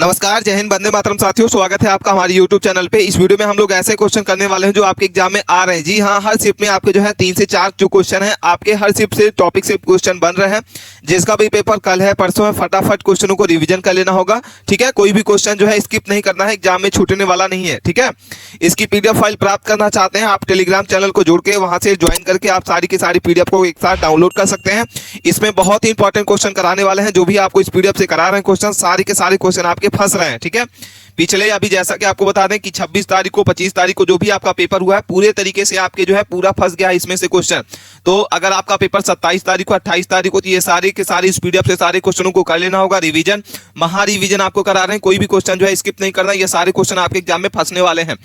नमस्कार, जय हिंद, वंदे मातरम साथियों। स्वागत है आपका हमारे YouTube चैनल पे। इस वीडियो में हम लोग ऐसे क्वेश्चन करने वाले हैं जो आपके एग्जाम में आ रहे हैं। जी हाँ, हर शिफ्ट में आपके जो है 3 से 4 जो क्वेश्चन है आपके हर शिफ्ट से टॉपिक से क्वेश्चन बन रहे हैं। जिसका भी पेपर कल है परसों है, फटाफट क्वेश्चनों को रिविजन कर लेना होगा। ठीक है, कोई भी क्वेश्चन जो है स्किप नहीं करना है, एग्जाम में छूटने वाला नहीं है। ठीक है, इसकी PDF फाइल प्राप्त करना चाहते हैं आप टेलीग्राम चैनल को जुड़ के वहां से ज्वाइन करके आप सारी की सारी PDF को एक साथ डाउनलोड कर सकते हैं। इसमें बहुत ही इंपॉर्टेंट क्वेश्चन कराने वाले हैं। जो भी आपको इस PDF से करा रहे हैं क्वेश्चन, सारे के सारे क्वेश्चन आपके फंस रहे हैं। ठीक है, पिछले अभी जैसा कि आपको बता दें कि 26 तारीख को 25 तारीख को जो भी आपका पेपर हुआ है पूरे तरीके से आपके जो है पूरा फंस गया है इसमें से क्वेश्चन। तो अगर आपका पेपर 27 तारीख को 28 तारीख को, तो ये सारे के सारे इस PDF से सारे क्वेश्चनों को कर लेना होगा रिवीजन। महा रिवीजन आपको करा रहे हैं, कोई भी क्वेश्चन जो है स्किप नहीं करना। ये सारे क्वेश्चन आपके एग्जाम में फंसने वाले हैं।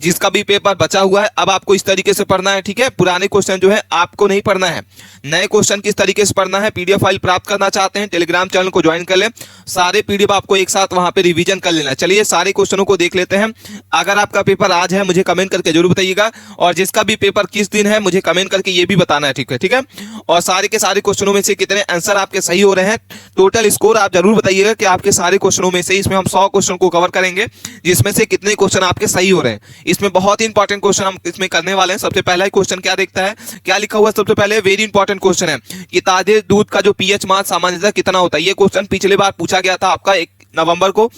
जिसका भी पेपर बचा हुआ है अब आपको इस तरीके से पढ़ना है। ठीक है, पुराने क्वेश्चन जो है आपको नहीं पढ़ना है, नए क्वेश्चन किस तरीके से पढ़ना है। PDF फाइल प्राप्त करना चाहते हैं टेलीग्राम चैनल को ज्वाइन कर ले, सारे PDF आपको एक साथ वहां पे रिवीजन कर लेना। चलिए सारे क्वेश्चनों को देख लेते हैं। अगर आपका पेपर आज है मुझे कमेंट करके जरूर बताइएगा, और जिसका भी पेपर किस दिन है मुझे कमेंट करके ये भी बताना है। ठीक है, ठीक है, और सारे के सारे क्वेश्चनों में से कितने आंसर आपके सही हो रहे हैं, टोटल स्कोर आप जरूर बताइएगा कि आपके सारे क्वेश्चनों में से, इसमें हम 100 क्वेश्चन को कवर करेंगे, जिसमें से कितने क्वेश्चन आपके सही हो रहे हैं। इसमें बहुत ही इंपॉर्टेंट क्वेश्चन हम इसमें करने वाले हैं। सबसे पहला क्वेश्चन क्या देखता है, क्या लिखा हुआ है सबसे पहले, वेरी इंपॉर्टेंट क्वेश्चन है कि ताजे दूध का जो pH मान सामान्यतः कितना होता है। ये क्वेश्चन पिछले बार पूछा गया था आपका 1 नवंबर को,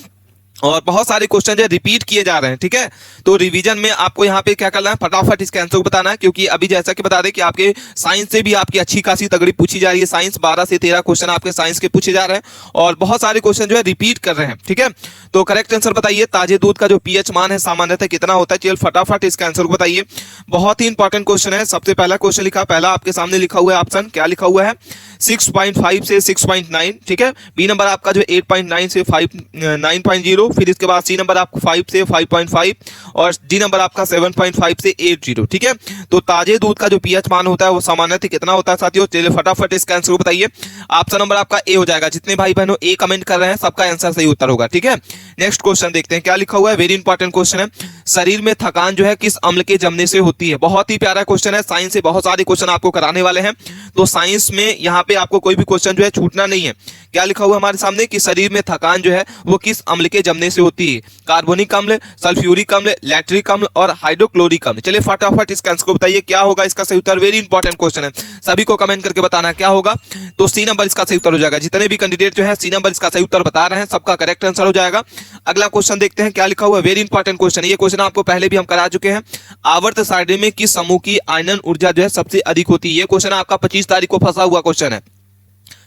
और बहुत सारे क्वेश्चन जो रिपीट किए जा रहे हैं। ठीक है, तो रिवीजन में आपको यहाँ पे क्या करना है, फटाफट इसके आंसर को बताना है। क्योंकि अभी जैसा कि बता दें कि आपके साइंस से भी आपकी अच्छी खासी तगड़ी पूछी जा रही है। साइंस 12 से 13 क्वेश्चन आपके साइंस के पूछे जा रहे हैं, और बहुत सारे क्वेश्चन जो है रिपीट कर रहे हैं। ठीक है, तो करेक्ट आंसर बताइए, ताजे दूध का जो pH मान है सामान्यतः कितना होता है। चलिए फटाफट इसका आंसर को बताइए। बहुत ही इंपॉर्टेंट क्वेश्चन है। सबसे पहला क्वेश्चन लिखा, पहला आपके सामने लिखा हुआ है ऑप्शन, क्या लिखा हुआ है 6.5 से 6.9। ठीक है, बी नंबर आपका जो 8.9 से 9.0, फिर इसके बाद सी नंबर आपको 5 से 5.5, और डी नंबर आपका 7.5 से 8.0। ठीक है, तो ताजे दूध का जो pH मान होता है वो सामान्यतः कितना होता है साथियों। चलिए फटाफट इसका आंसर बताइए। ऑप्शन नंबर आपका ए हो जाएगा। जितने भाई बहनों ए कमेंट कर रहे हैं सबका आंसर सही उत्तर होगा। ठीक है, नेक्स्ट क्वेश्चन देखते हैं क्या लिखा हुआ है, वेरी इंपॉर्टेंट क्वेश्चन है। शरीर में थकान जो है किस अम्ल के जमने से होती है। बहुत ही प्यारा क्वेश्चन है, साइंस से बहुत सारे क्वेश्चन आपको कराने वाले हैं। तो साइंस में यहाँ पे आपको कोई भी क्वेश्चन जो है छूटना नहीं है। क्या लिखा हुआ हमारे सामने कि शरीर में थकान जो है वो किस अम्ल के जमने से होती है। कार्बोनिक अम्ल, सल्फ्यूरिक अम्ल, लैक्टिक अम्ल और हाइड्रोक्लोरिक अम्ल। चलिए फटाफट इसका आंसर को बताइए, क्या होगा इसका सही उत्तर। वेरी इंपॉर्टेंट क्वेश्चन है, सभी को कमेंट करके बताना क्या होगा। तो सी नंबर इसका सही उत्तर हो जाएगा। जितने भी कैंडिडेट जो है सी नंबर इसका सही उत्तर बता रहे हैं सबका करेक्ट आंसर हो जाएगा। अगला क्वेश्चन देखते हैं क्या लिखा हुआ है, वेरी इंपॉर्टेंट क्वेश्चन है। ये क्वेश्चन आपको पहले भी हम करा चुके हैं। आवर्त सारणी में किस समूह की आयनन ऊर्जा जो है सबसे अधिक होती है। ये क्वेश्चन आपका 25 तारीख को फंसा हुआ क्वेश्चन है।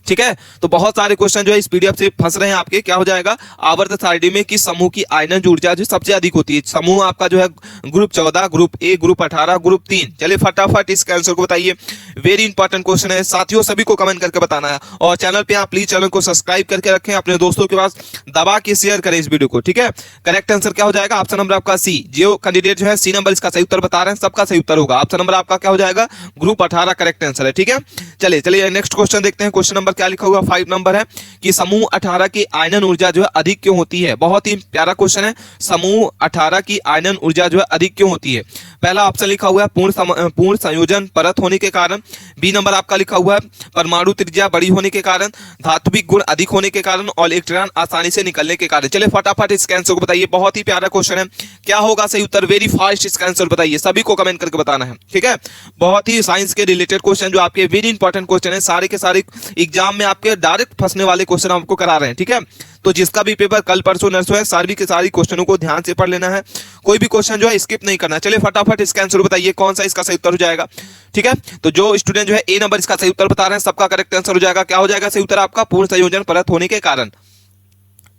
ठीक है, तो बहुत सारे क्वेश्चन जो है इस PDF से फंस रहे हैं आपके। क्या हो जाएगा, आवर्त सारणी में किस समूह की आयनन ऊर्जा जो सबसे अधिक होती है। समूह आपका जो है group 14, group A, group 18, group 3। चलिए फटाफट इसके आंसर को बताइए। वेरी इंपॉर्टेंट क्वेश्चन है साथियों, सभी को कमेंट करके बताना है, और चैनल पे आप प्लीज चैनल को सब्सक्राइब करके रखें, अपने दोस्तों के पास दबा के शेयर करें इस वीडियो को। ठीक है, करेक्ट आंसर क्या हो जाएगा, ऑप्शन नंबर आपका सी। जो कैंडिडेट जो है सी नंबर इसका सही उत्तर बता रहे हैं सबका सही उत्तर होगा। ऑप्शन नंबर आपका क्या हो जाएगा, ग्रुप 18 करेक्ट आंसर है। ठीक है, चलिए नेक्स्ट क्वेश्चन देखते हैं। क्वेश्चन नंबर क्या लिखा हुआ 5 नंबर है कि समूह 18 की आयनन ऊर्जा जो है अधिक क्यों होती है। बहुत ही प्यारा क्वेश्चन है, समूह 18 की आयनन ऊर्जा जो है अधिक क्यों होती है। पहला ऑप्शन लिखा हुआ है पूर्ण संयोजन परत होने के कारण। बी नंबर आपका लिखा हुआ है परमाणु त्रिज्या बड़ी होने के कारण, धात्विक गुण अधिक होने के कारण, और इलेक्ट्रॉन आसानी से निकलने के कारण। चलिए फटाफट इसका आंसर को बताइए। बहुत ही प्यारा क्वेश्चन है, क्या होगा सही उत्तर। वेरी फास्ट इसका आंसर बताइए, सभी को कमेंट करके बताना है। ठीक है, बहुत ही साइंस के रिलेटेड क्वेश्चन जो आपके वेरी इंपॉर्टेंट क्वेश्चन है, सारे के सारे एग्जाम में आपके डायरेक्ट फंसने वाले क्वेश्चन आपको करा रहे हैं। ठीक है, तो जिसका भी पेपर कल परसों नरसों है सारी के सारी क्वेश्चनों को ध्यान से पढ़ लेना है, कोई भी क्वेश्चन जो है स्किप नहीं करना। चलिए फटाफट इसका आंसर बताइए कौन सा इसका सही उत्तर हो जाएगा। ठीक है, तो जो स्टूडेंट जो है ए नंबर इसका सही उत्तर बता रहे हैं सबका करेक्ट आंसर हो जाएगा। क्या हो जाएगा सही उत्तर आपका, पूर्ण संयोजन परत होने के कारण।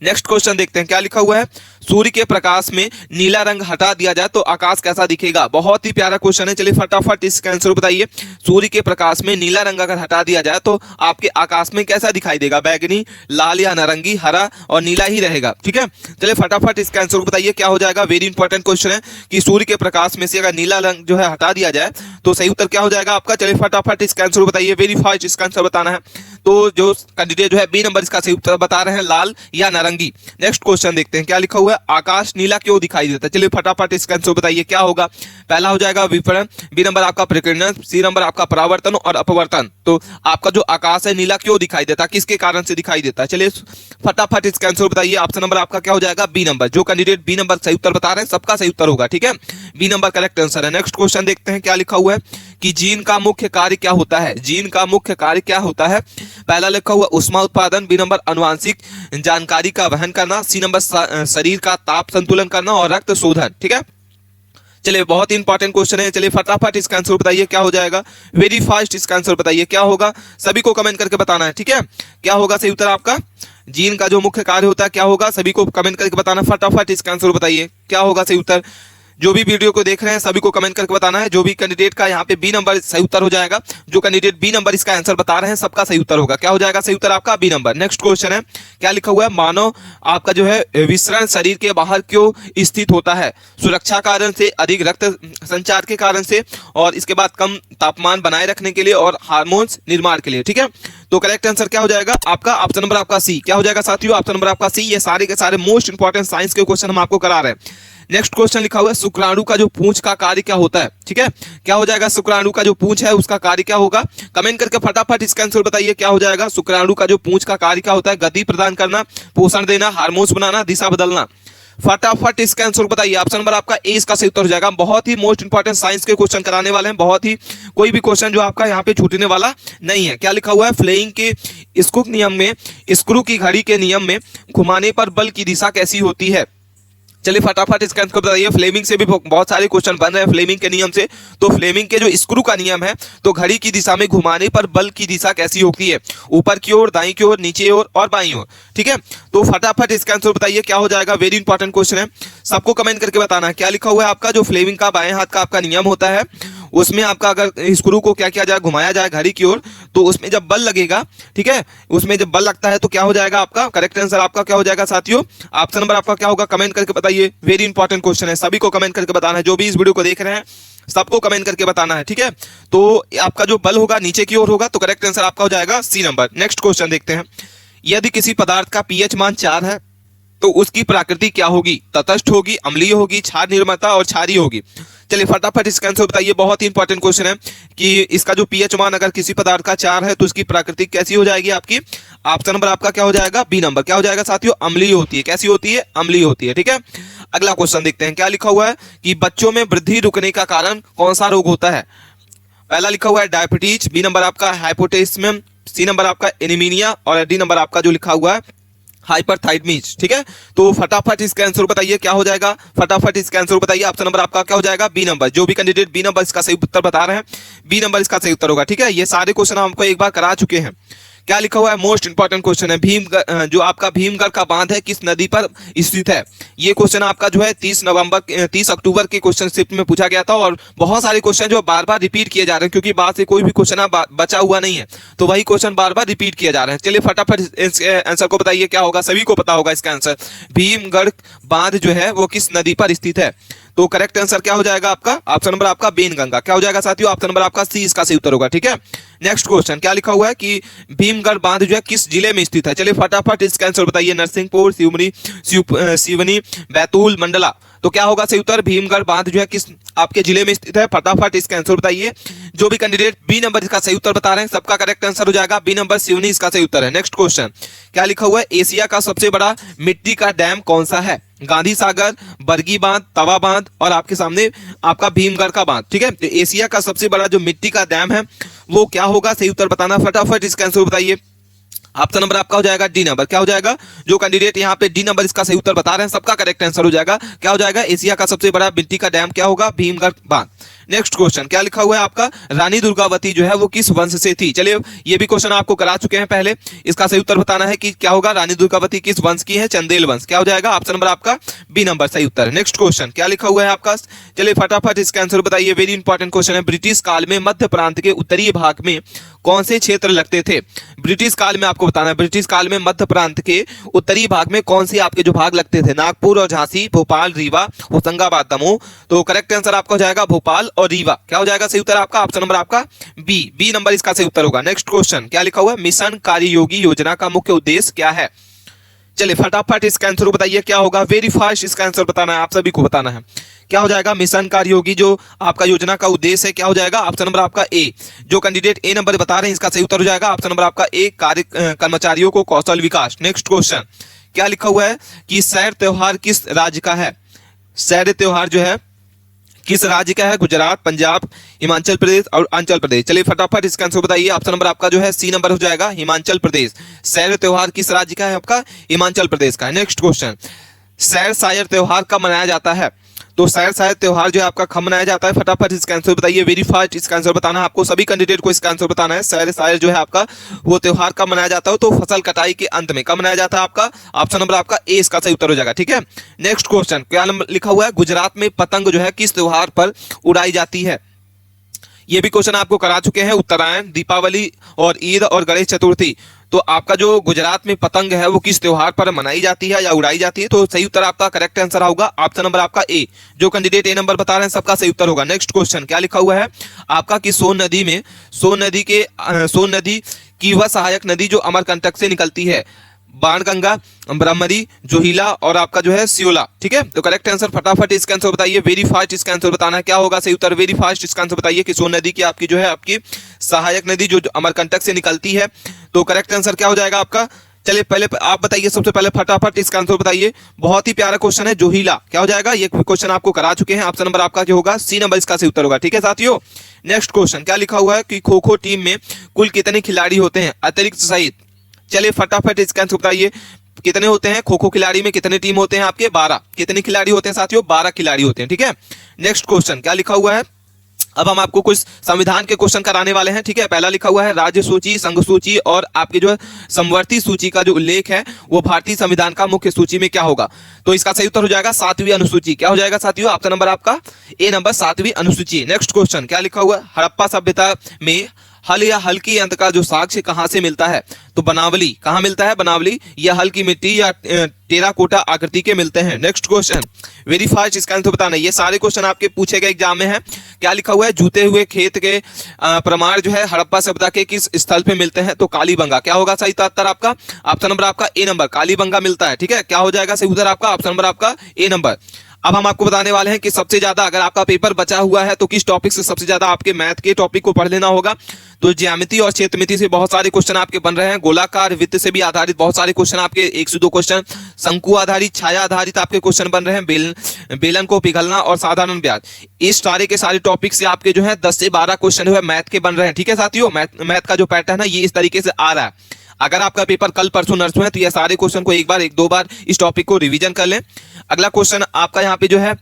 नेक्स्ट क्वेश्चन देखते हैं क्या लिखा हुआ है, सूर्य के प्रकाश में नीला रंग हटा दिया जाए तो आकाश कैसा दिखेगा। बहुत ही प्यारा क्वेश्चन है, चलिए फटाफट इसका आंसर बताइए। सूर्य के प्रकाश में नीला रंग अगर हटा दिया जाए तो आपके आकाश में कैसा दिखाई देगा, बैगनी, लाल या नारंगी, हरा और नीला ही रहेगा। ठीक है, चलिए फटाफट इसका आंसर बताइए क्या हो जाएगा। वेरी इंपॉर्टेंट क्वेश्चन है कि सूर्य के प्रकाश में से अगर नीला रंग जो है हटा दिया जाए तो सही उत्तर क्या हो जाएगा आपका। चलिए फटाफट इसका आंसर बताइए, वेरी फास्ट इसका आंसर बताना है। तो जो कैंडिडेट जो है बी नंबर इसका सही उत्तर बता रहे हैं, लाल या नारंगी। नेक्स्ट क्वेश्चन देखते हैं क्या लिखा हुआ है, आकाश नीला क्यों दिखाई देता है। चलिए फटाफट इसका आंसर बताइए क्या होगा। पहला हो जाएगा विपणन, बी नंबर आपका प्रकीर्णन, सी नंबर आपका परावर्तन और अपवर्तन। तो आपका जो आकाश है नीला क्यों दिखाई देता है, किसके कारण से दिखाई देता है। चलिए फटाफट इसका आंसर बताइए। ऑप्शन नंबर आपका क्या हो जाएगा, बी नंबर। जो कैंडिडेट बी नंबर सही उत्तर बता रहे हैं सबका सही उत्तर होगा, ठीक है, बी नंबर करेक्ट आंसर है। नेक्स्ट क्वेश्चन देखते हैं क्या लिखा हुआ है कि जीन का मुख्य कार्य क्या होता है। जीन का मुख्य कार्य क्या होता है। पहला लिखा हुआ ऊष्मा उत्पादन, बी नंबर आनुवांशिक जानकारी का वहन करना, सी नंबर शरीर का ताप संतुलन करना और रक्त शोधन, ठीक है। चलिए बहुत ही इंपॉर्टेंट क्वेश्चन है। चलिए फटाफट इसका आंसर बताइए क्या हो जाएगा। वेरी फास्ट इसका आंसर बताइए क्या होगा, सभी को कमेंट करके बताना है, ठीक है। क्या होगा सही उत्तर आपका, जीन का जो मुख्य कार्य होता है क्या होगा, सभी को कमेंट करके बताना। फटाफट इसका आंसर बताइए क्या होगा सही उत्तर। जो भी वीडियो को देख रहे हैं सभी को कमेंट करके बताना है। जो भी कैंडिडेट का यहाँ पे बी नंबर सही उत्तर हो जाएगा, जो कैंडिडेट बी नंबर इसका आंसर बता रहे हैं सबका सही उत्तर होगा। क्या हो जाएगा सही उत्तर आपका, बी नंबर। नेक्स्ट क्वेश्चन है क्या लिखा हुआ है, मानव आपका जो है विसरण शरीर के बाहर क्यों स्थित होता है। सुरक्षा कारण से, अधिक रक्त संचार के कारण से, और इसके बाद कम तापमान बनाए रखने के लिए, और हार्मोन्स निर्माण के लिए, ठीक है। तो करेक्ट आंसर क्या हो जाएगा आपका, ऑप्शन नंबर आपका सी। क्या हो जाएगा साथियों, ऑप्शन नंबर आपका सी। ये सारे के सारे मोस्ट इंपॉर्टेंट साइंस के क्वेश्चन हम आपको करा रहे हैं। नेक्स्ट क्वेश्चन लिखा हुआ है शुक्राणु का जो पूंछ का कार्य क्या होता है, ठीक है। क्या हो जाएगा, शुक्राणु का जो पूंछ है उसका कार्य क्या होगा। कमेंट करके फटाफट इसका आंसर बताइए क्या हो जाएगा। शुक्राणु का जो पूंछ का कार्य क्या होता है, गति प्रदान करना, पोषण देना, हार्मोन्स बनाना, दिशा बदलना। फटाफट इसका आंसर बताइए। ऑप्शन नंबर आपका ए इसका सही उत्तर हो जाएगा। बहुत ही मोस्ट इंपॉर्टेंट साइंस के क्वेश्चन कराने वाले हैं, बहुत ही कोई भी क्वेश्चन जो आपका यहाँ पे छूटने वाला नहीं है। क्या लिखा हुआ है, फ्लेइंग के स्क्रू नियम में, स्क्रू की घड़ी के नियम में घुमाने पर बल की दिशा कैसी होती है। चलिए फटाफट इसका आंसर बताइए। फ्लेमिंग से भी बहुत सारे क्वेश्चन बन रहे हैं फ्लेमिंग के नियम से। तो फ्लेमिंग के जो स्क्रू का नियम है, तो घड़ी की दिशा में घुमाने पर बल की दिशा कैसी होती है, ऊपर की ओर, दाईं की ओर, नीचे ओर और बाईं ओर, ठीक है। तो फटाफट इसका आंसर बताइए क्या हो जाएगा। वेरी इंपॉर्टेंट क्वेश्चन है, सबको कमेंट करके बताना है क्या लिखा हुआ है आपका। जो फ्लेमिंग का बाएं हाथ का आपका नियम होता है, उसमें आपका अगर स्क्रू को क्या किया जाए, घुमाया जाए घड़ी की ओर, तो उसमें जब बल लगेगा, ठीक है, उसमें जब बल लगता है तो क्या हो जाएगा आपका। करेक्ट आंसर आपका क्या हो जाएगा साथियों, ऑप्शन नंबर आपका क्या होगा, कमेंट करके बताइए। वेरी इंपॉर्टेंट क्वेश्चन है, सभी को कमेंट करके बताना है। जो भी इस वीडियो को देख रहे हैं सबको कमेंट करके बताना है, ठीक है। तो आपका जो बल होगा नीचे की ओर होगा, तो करेक्ट आंसर आपका हो जाएगा सी नंबर। नेक्स्ट क्वेश्चन देखते हैं। यदि किसी पदार्थ का पीएच मान 4 है तो उसकी प्रकृति क्या होगी, तटस्थ होगी, अम्लीय होगी, क्षार निर्माता और क्षारीय होगी। चलिए फटाफट इसका आंसर बताइए। बहुत ही इंपॉर्टेंट क्वेश्चन है कि इसका जो पीएच मान अगर किसी पदार्थ का 4 है तो उसकी प्रकृति कैसी हो जाएगी आपकी। ऑप्शन नंबर आपका क्या हो जाएगा, बी नंबर। क्या हो जाएगा साथियों, अम्लीय होती है। कैसी होती है, अम्लीय होती है, ठीक है। अगला क्वेश्चन देखते हैं क्या लिखा हुआ है कि बच्चों में वृद्धि रुकने का कारण कौन सा रोग होता है। पहला लिखा हुआ है डायबिटीज, बी नंबर आपका हाइपोटेसियम, सी नंबर आपका एनीमिया और डी नंबर आपका जो लिखा हुआ है हाइपरथाइरॉइडिज्म, ठीक है। तो फटाफट इसका आंसर बताइए क्या हो जाएगा। फटाफट इसका आंसर बताइए। ऑप्शन नंबर आपका क्या हो जाएगा, बी नंबर। जो भी कैंडिडेट बी नंबर इसका सही उत्तर बता रहे हैं, बी नंबर इसका सही उत्तर होगा, ठीक है। ये सारे क्वेश्चन हमको एक बार करा चुके हैं। क्या लिखा हुआ है, मोस्ट इंपॉर्टेंट क्वेश्चन है। जो आपका भीमगढ़ का बांध है किस नदी पर स्थित है। ये क्वेश्चन आपका जो है 30 अक्टूबर के क्वेश्चन शिफ्ट में पूछा गया था, और बहुत सारे क्वेश्चन जो बार बार रिपीट किए जा रहे हैं, क्योंकि बाद से कोई भी क्वेश्चन बचा हुआ नहीं है, तो वही क्वेश्चन बार बार रिपीट किए जा रहे हैं। चलिए फटाफट आंसर को बताइए क्या होगा, सभी को पता होगा इसका आंसर। भीमगढ़ बांध जो है वो किस नदी पर स्थित है। तो करेक्ट आंसर क्या हो जाएगा आपका, ऑप्शन नंबर आपका बेनगंगा। क्या हो जाएगा साथियों, ऑप्शन नंबर आपका सी इसका सही उत्तर होगा, ठीक है। नेक्स्ट क्वेश्चन क्या लिखा हुआ है कि भीमगढ़ बांध जो है किस जिले में स्थित है। चलिए फटाफट इसका आंसर बताइए। नरसिंहपुर, सिवनी, बैतूल, मंडला। तो क्या होगा सही उत्तर, भीमगढ़ बांध जो है किस आपके जिले में स्थित है। फटाफट इसका आंसर बताइए। जो भी कैंडिडेट बी नंबर इसका सही उत्तर बता रहे हैं सबका करेक्ट आंसर हो जाएगा बी नंबर, सिवनी इसका सही उत्तर है। नेक्स्ट क्वेश्चन क्या लिखा हुआ है, एशिया का सबसे बड़ा मिट्टी का डैम कौन सा है। गांधी सागर, बरगी बांध, तवा बांध और आपके सामने आपका भीमगढ़ का बांध, ठीक है। तो एशिया का सबसे बड़ा जो मिट्टी का डैम है वो क्या होगा, सही उत्तर बताना। फटाफट इसका आंसर बताइए। ऑप्शन नंबर आपका हो जाएगा डी नंबर। क्या हो जाएगा, जो कैंडिडेट यहाँ पे डी नंबर इसका सही उत्तर बता रहे हैं सबका करेक्ट आंसर हो जाएगा। क्या हो जाएगा, एशिया का सबसे बड़ा मिट्टी का डैम क्या होगा, भीमगढ़ बांध। नेक्स्ट क्वेश्चन क्या लिखा हुआ है आपका, रानी दुर्गावती जो है वो किस वंश से थी। चलिए ये भी क्वेश्चन आपको करा चुके हैं पहले, इसका सही उत्तर बताना है कि क्या होगा, रानी दुर्गावती किस वंश की है, चंदेल वंश। क्या हो जाएगा, ऑप्शन नंबर आपका बी नंबर सही उत्तर है। नेक्स्ट क्वेश्चन क्या लिखा हुआ है आपका, चलिए फटाफट इसका आंसर बताइए। वेरी इंपॉर्टेंट क्वेश्चन है। ब्रिटिश काल में मध्य प्रांत के उत्तरी भाग में कौन से क्षेत्र लगते थे। ब्रिटिश काल में आपको बताना है, ब्रिटिश काल में मध्य प्रांत के उत्तरी भाग में कौन सी आपके जो भाग लगते थे, नागपुर और झांसी, भोपाल, रीवा, होशंगाबाद, दमोह। तो करेक्ट आंसर आपका हो जाएगा भोपाल और रीवा। क्या हो जाएगा सही उत्तर आपका? ऑप्शन नंबर आपका बी नंबर इसका सही उत्तर होगा। नेक्स्ट क्वेश्चन क्या लिखा हुआ है? मिशन कार्ययोगी योजना का मुख्य उद्देश्य क्या है? चलिए फटाफट इसका आंसर बताइए क्या होगा। वेरी फास्ट इसका आंसर बताना है, आप सभी को बताना है। क्या हो जाएगा? मिशन कार्ययोगी जो आपका योजना का उद्देश्य है, क्या हो जाएगा? ऑप्शन नंबर आपका ए। जो कैंडिडेट ए नंबर बता रहे हैं इसका सही उत्तर हो जाएगा ऑप्शन नंबर आपका ए, कार्य कर्मचारियों को कौशल विकास। नेक्स्ट क्वेश्चन क्या लिखा हुआ है कि सैर त्योहार किस राज्य का है? सैर त्योहार जो है किस राज्य का है? गुजरात, पंजाब, हिमाचल प्रदेश और अरुणाचल प्रदेश। चलिए फटाफट इसका आंसर बताइए। ऑप्शन नंबर आपका जो है सी नंबर हो जाएगा हिमाचल प्रदेश। सैर त्योहार किस राज्य का है? आपका हिमाचल प्रदेश का है। नेक्स्ट क्वेश्चन सैर शायर त्योहार कब मनाया जाता है? तो सैर शायर त्योहार जो है आपका कब मनाया जाता है? फटाफट इसका आंसर बताइए। वेरी फास्ट इसका आंसर बताना है आपको, सभी कैंडिडेट को इसका आंसर बताना है। सैर शायर जो है आपका वो त्योहार कब मनाया जाता है? तो फसल कटाई के अंत में। कब मनाया जाता है आपका? ऑप्शन नंबर आपका ए इसका सही उत्तर हो जाएगा। ठीक है, नेक्स्ट क्वेश्चन क्या नंबर लिखा हुआ है? गुजरात में पतंग जो है किस त्योहार पर उड़ाई जाती है? ये भी क्वेश्चन आपको करा चुके हैं। उत्तरायण, दीपावली और ईद और गणेश चतुर्थी। तो आपका जो गुजरात में पतंग है वो किस त्योहार पर मनाई जाती है या उड़ाई जाती है? तो सही उत्तर आपका करेक्ट आंसर होगा ऑप्शन नंबर आपका ए। जो कैंडिडेट ए नंबर बता रहे हैं सबका सही उत्तर होगा। नेक्स्ट क्वेश्चन क्या लिखा हुआ है आपका कि सोन नदी की वह सहायक नदी जो अमरकंटक से निकलती है, बाणगंगा, ब्रह्मरी, जोहिला और आपका जो है सियोला। ठीक है, तो करेक्ट आंसर फटाफट इसका आंसर बताइए। वेरी फास्ट इसका आंसर बताना है क्या होगा सही उत्तर। वेरी फास्ट इसका आंसर बताइए कि सोन नदी की आपकी जो है आपकी सहायक नदी जो अमरकंटक से निकलती है। तो करेक्ट आंसर क्या हो जाएगा आपका? चलिए पहले आप बताइए, सबसे पहले फटाफट इसका आंसर बताइए। बहुत ही प्यारा क्वेश्चन है, जोहिला। क्या हो जाएगा? ये क्वेश्चन आपको करा चुके हैं। ऑप्शन नंबर आपका जो होगा सी नंबर इसका सही उत्तर होगा। ठीक है साथियों, नेक्स्ट क्वेश्चन क्या लिखा हुआ है कि खो खो टीम में कुल कितने खिलाड़ी होते हैं अतिरिक्त सहित? चलिए फटाफट इसका आंसर बताइए कितने होते हैं खो खो खिलाड़ी में? कितने टीम होते हैं आपके? 12। कितने खिलाड़ी होते हैं साथियों? 12 खिलाड़ी होते हैं। ठीक है, नेक्स्ट क्वेश्चन क्या लिखा हुआ है? अब हम आपको कुछ संविधान के क्वेश्चन कराने वाले हैं। ठीक है, पहला लिखा हुआ है राज्य सूची, संघ सूची और आपकी जो समवर्ती सूची का जो उल्लेख है वो भारतीय संविधान का मुख्य सूची में क्या होगा? तो इसका सही उत्तर हो जाएगा 7वीं अनुसूची। क्या हो जाएगा साथियों? ऑप्शन नंबर आपका ए नंबर 7वीं अनुसूची। नेक्स्ट क्वेश्चन क्या लिखा हुआ है? हड़प्पा सभ्यता में हल या हल की अंत का जो साक्ष्य कहां से मिलता है? तो बनावली। कहां मिलता है? बनावली या हल की मिट्टी या टेराकोटा आकृति के मिलते हैं। नेक्स्ट क्वेश्चन वेरी फास्ट इसका आंसर बताना है। ये सारे क्वेश्चन आपके पूछे गए एग्जाम में है। क्या लिखा हुआ है? जूते हुए खेत के प्रमाण जो है हड़प्पा सभ्यता के किस स्थल पे मिलते हैं? तो कालीबंगा। क्या होगा सही उत्तर आपका? ऑप्शन नंबर आपका ए नंबर, कालीबंगा मिलता है। ठीक है, क्या हो जाएगा सही उत्तर आपका? ऑप्शन नंबर आपका ए नंबर। अब हम आपको बताने वाले हैं कि सबसे ज्यादा अगर आपका पेपर बचा हुआ है तो किस टॉपिक से सबसे ज्यादा आपके मैथ के टॉपिक को पढ़ लेना होगा। तो ज्यामिति और क्षेत्रमिति से बहुत सारे क्वेश्चन आपके बन रहे हैं। गोलाकार वित्त से भी आधारित बहुत सारे क्वेश्चन आपके 1 से 2 क्वेश्चन, शंकु आधारित, छाया आधारित आपके क्वेश्चन बन रहे हैं। बेलन को पिघलना और साधारण ब्याज, इस सारे के सारे टॉपिक से आपके जो है 10 से 12 क्वेश्चन जो है मैथ के बन रहे हैं। ठीक है साथियों, मैथ का जो पैटर्न है ये इस तरीके से आ रहा है। अगर आपका पेपर कल परसों नरसों है तो ये सारे क्वेश्चन को एक 2 बार इस टॉपिक को रिवीजन कर लें। अगला क्वेश्चन आपका यहाँ पे जो है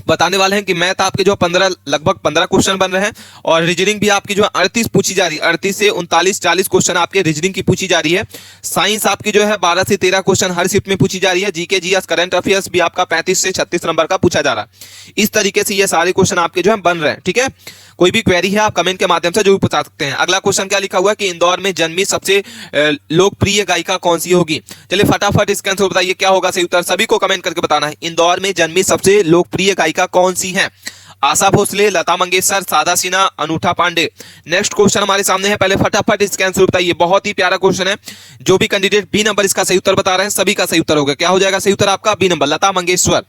बताने वाले हैं कि मैथ आपके जो लगभग 15 क्वेश्चन बन रहे हैं और रीजनिंग भी आपकी जो 38 पूछी जा रही है। 38 से 39 40 क्वेश्चन आपके रीजनिंग की पूछी जा रही है। साइंस आपकी जो है 12 से 13 क्वेश्चन हर शिफ्ट में पूछी जा रही है। जीके जीएस करंट अफेयर्स भी आपका 35 से 36 नंबर का पूछा जा रहा है। इस तरीके से ये सारे क्वेश्चन आपके जो है बन रहे हैं। ठीक है, कोई भी क्वेरी है आप कमेंट के माध्यम से जो भी पूछ सकते हैं। अगला क्वेश्चन क्या लिखा हुआ है कि इंदौर में जन्मी सबसे लोकप्रिय गायिका कौन सी होगी? चलिए फटाफट इसका आंसर बताइए क्या होगा सही उत्तर। सभी को कमेंट करके बताना है इंदौर में जन्मी सबसे लोकप्रिय गायिका कौन सी है? आशा भोसले, लता मंगेशकर, सादा सिन्हा, अनूठा पांडे। नेक्स्ट क्वेश्चन हमारे सामने है, पहले फटाफट इसका आंसर बताइए। बहुत ही प्यारा क्वेश्चन है। जो भी कैंडिडेट बी नंबर इसका सही उत्तर बता रहे हैं सभी का सही उत्तर होगा। क्या हो जाएगा सही उत्तर आपका? B number, Lata Mangeshkar.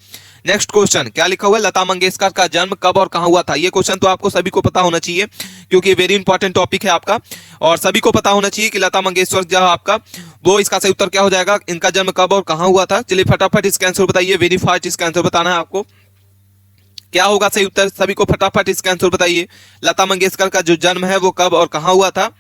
Next question क्या लिखा हुआ है? लता मंगेशकर का जन्म कब और कहां हुआ था? ये क्वेश्चन तो आपको सभी को पता होना चाहिए क्योंकि वेरी इंपॉर्टेंट टॉपिक है आपका और सभी को पता होना चाहिए कि लता मंगेशकर जो आपका वो इसका सही उत्तर क्या हो जाएगा? इनका जन्म कब और कहां हुआ था? चलिए फटाफट इसका आंसर बताइए। वेरी फास्ट इसका आंसर बताना है आपको। क्या होगा सही उत्तर? सभी को फटाफट इसका आंसर बताइए। लता मंगेशकर का जो जन्म है वो कब और कहां हुआ था?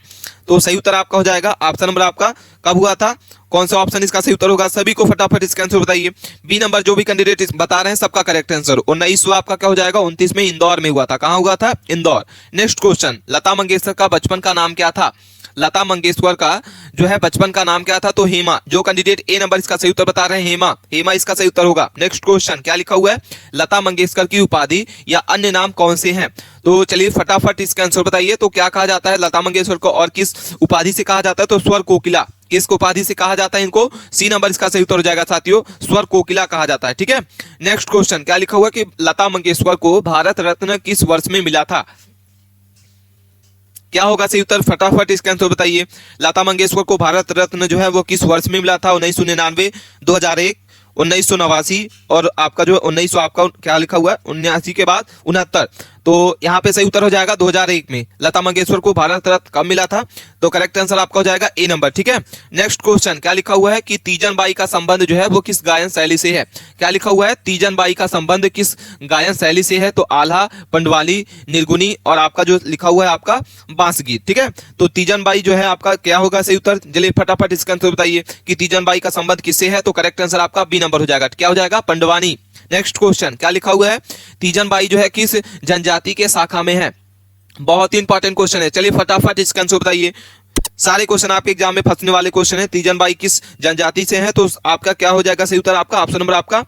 तो सही उत्तर आपका हो जाएगा ऑप्शन नंबर आपका कब हुआ था? कौन सा ऑप्शन इसका सही उत्तर होगा? सभी को फटाफट इसका आंसर बताइए। बी नंबर जो भी कैंडिडेट बता रहे हैं सबका करेक्ट आंसर। 1900 आपका क्या हो जाएगा? 29 में इंदौर में हुआ था। कहां हुआ था? इंदौर। नेक्स्ट क्वेश्चन, लता मंगेशकर का बचपन का नाम क्या था? लता मंगेशकर का जो है बचपन का नाम क्या था? तो हेमा। जो कैंडिडेट ए नंबर इसका सही उत्तर बता रहे हैं हेमा, हेमा इसका सही उत्तर होगा। नेक्स्ट क्वेश्चन क्या लिखा हुआ है? लता मंगेशकर की उपाधि या अन्य नाम कौन से हैं? तो चलिए फटाफट इसका आंसर बताइए। तो क्या कहा जाता है लता मंगेशकर को और किस उपाधि से कहा जाता है? तो स्वर कोकिला। किस उपाधि से कहा जाता है इनको? सी नंबर इसका सही उत्तर हो जाएगा साथियों, स्वर कोकिला कहा जाता है। ठीक है, नेक्स्ट क्वेश्चन क्या लिखा हुआ कि लता मंगेशकर को भारत रत्न किस वर्ष में मिला था? क्या होगा सही उत्तर? फटाफट इसका आंसर बताइए। लता मंगेशकर को भारत रत्न जो है वो किस वर्ष में मिला था? 1999, 2001, 1989 और आपका जो 1900 आपका क्या लिखा हुआ है 79 के बाद 69। तो यहाँ पे सही उत्तर हो जाएगा 2001 में लता मंगेशकर को भारत रत्न कब मिला था? तो करेक्ट आंसर आपका हो जाएगा ए नंबर। ठीक है, नेक्स्ट क्वेश्चन क्या लिखा हुआ है कि तीजन बाई का संबंध जो है वो किस गायन शैली से है? क्या लिखा हुआ है? तीजन बाई का संबंध किस गायन शैली से है? तो आल्हा, पंडवाली, निर्गुणी और आपका जो लिखा हुआ है आपका बांस गीत। ठीक है, तो तीजन बाई जो है आपका क्या होगा सही उत्तर? चलिए फटाफट इसका आंसर बताइए कि तीजन बाई का संबंध किससे है? तो करेक्ट आंसर आपका बी नंबर हो जाएगा। क्या हो जाएगा? पंडवानी। नेक्स्ट क्वेश्चन क्या लिखा हुआ है? तीजन बाई जो है किस जनजाति के शाखा में है? बहुत ही इंपॉर्टेंट क्वेश्चन है, चलिए फटाफट इसका आंसर बताइए। सारे क्वेश्चन आपके एग्जाम में फंसने वाले क्वेश्चन है। तीजन बाई किस जनजाति से है? तो आपका क्या हो जाएगा सही उत्तर? आपका ऑप्शन नंबर आपका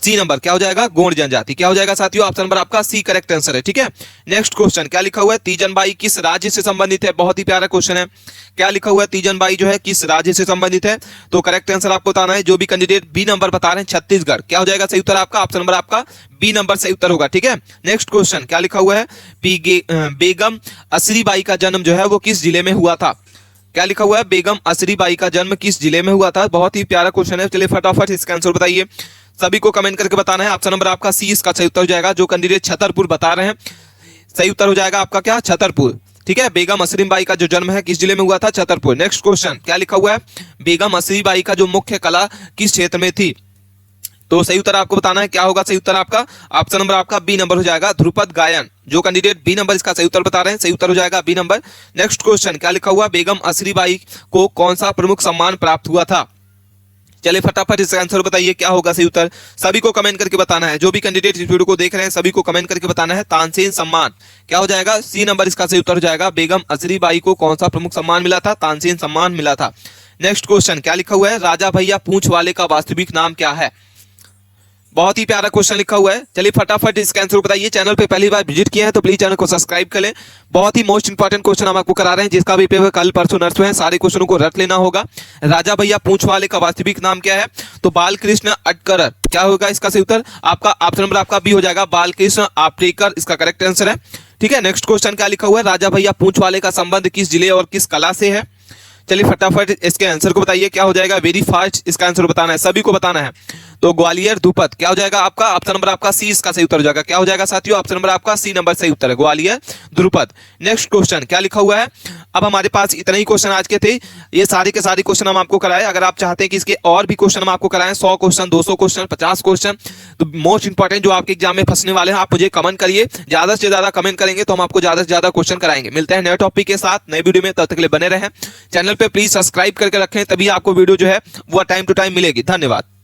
सी नंबर क्या हो जाएगा? गोंड जनजाति। क्या हो जाएगा साथियों? ऑप्शन नंबर आपका सी करेक्ट आंसर है। ठीक है, नेक्स्ट क्वेश्चन क्या लिखा हुआ है? तीजन बाई किस राज्य से संबंधित है? बहुत ही प्यारा क्वेश्चन है। क्या लिखा हुआ है? तीजन बाई जो है किस राज्य से संबंधित है? तो करेक्ट आंसर आपको बताना है। जो भी कैंडिडेट बी नंबर बता रहे हैं छत्तीसगढ़। क्या हो जाएगा सही उत्तर आपका? ऑप्शन नंबर आपका बी नंबर सही उत्तर होगा। ठीक है, नेक्स्ट क्वेश्चन क्या लिखा हुआ है? बेगम असरी बाई का जन्म जो है वो किस जिले में हुआ था? क्या लिखा हुआ है? बेगम असरी बाई का जन्म किस जिले में हुआ था? बहुत ही प्यारा क्वेश्चन है, चलिए फटाफट इसका आंसर बताइए। सभी को कमेंट करके बताना है। ऑप्शन नंबर आपका सी इसका सही उत्तर हो जाएगा। जो कैंडिडेट छतरपुर बता रहे हैं सही उत्तर हो जाएगा आपका क्या? छतरपुर। ठीक है, बेगम असरी बाई का जो जन्म है किस जिले में हुआ था? छतरपुर। नेक्स्ट क्वेश्चन क्या लिखा हुआ है? बेगम असरी बाई का जो मुख्य कला किस क्षेत्र में थी? तो सही उत्तर आपको बताना है। क्या होगा सही उत्तर आपका? ऑप्शन नंबर आपका बी नंबर हो जाएगा, ध्रुपद गायन। जो कैंडिडेट बी नंबर इसका सही उत्तर बता रहे हैं सही उत्तर हो जाएगा बी नंबर। नेक्स्ट क्वेश्चन क्या लिखा हुआ? बेगम असरी बाई को कौन सा प्रमुख सम्मान प्राप्त हुआ था? चलिए फटाफट इसका आंसर बताइए। क्या होगा सही उत्तर? सभी को कमेंट करके बताना है। जो भी कैंडिडेट इस वीडियो को देख रहे हैं सभी को कमेंट करके बताना है। तानसेन सम्मान। क्या हो जाएगा? सी नंबर इसका सही उत्तर हो जाएगा। बेगम असरी बाई को कौन सा प्रमुख सम्मान मिला था? तानसेन सम्मान मिला था। नेक्स्ट क्वेश्चन क्या लिखा हुआ है? राजा भैया पूंछ वाले का वास्तविक नाम क्या है? बहुत ही प्यारा क्वेश्चन लिखा हुआ है, चलिए फटाफट इसका आंसर बताइए। चैनल पे पहली बार विजिट किया है तो प्लीज चैनल को सब्सक्राइब कर लें। बहुत ही मोस्ट इंपॉर्टेंट क्वेश्चन हम आपको करा रहे हैं, जिसका भी पेपर कल परसों नर्सों है। सारे क्वेश्चनों को रट लेना होगा। राजा भैया पूंछ वाले का वास्तविक नाम क्या है? तो बालकृष्ण अटकर। क्या होगा इसका सही उत्तर? आपका ऑप्शन नंबर आपका बी हो जाएगा, बालकृष्ण आपटेकर इसका करेक्ट आंसर है। ठीक है, नेक्स्ट क्वेश्चन क्या लिखा हुआ है? राजा भैया पूंछ वाले का संबंध किस जिले और किस कला से है? चलिए फटाफट इसके आंसर को बताइए। क्या हो जाएगा? वेरी फास्ट इसका आंसर बताना है, सभी को बताना है। तो ग्वालियर ध्रुपद। क्या हो जाएगा आपका? ऑप्शन नंबर आपका सी इसका सही उत्तर हो जाएगा। क्या हो जाएगा साथियों? ऑप्शन नंबर आपका सी नंबर सही उत्तर है, ग्वालियर ध्रुपद। नेक्स्ट क्वेश्चन क्या लिखा हुआ है? अब हमारे पास इतने ही क्वेश्चन आज के थे। ये सारे के सारे क्वेश्चन हम आपको कराए। अगर आप चाहते हैं कि इसके और भी क्वेश्चन हम आपको कराएं, 100 क्वेश्चन, 200 क्वेश्चन, 50 क्वेश्चन, तो मोस्ट इंपॉर्टेंट जो आपके एग्जाम में फंसने वाले हैं, आप मुझे कमेंट करिए। ज्यादा से ज्यादा कमेंट करेंगे तो हम आपको ज्यादा से ज्यादा क्वेश्चन कराएंगे। मिलते हैं नए टॉपिक के साथ नए वीडियो में, तब तक के लिए बने रहें। चैनल पे प्लीज सब्सक्राइब करके रखें, तभी आपको वीडियो जो है वो टाइम टू टाइम मिलेगी। धन्यवाद।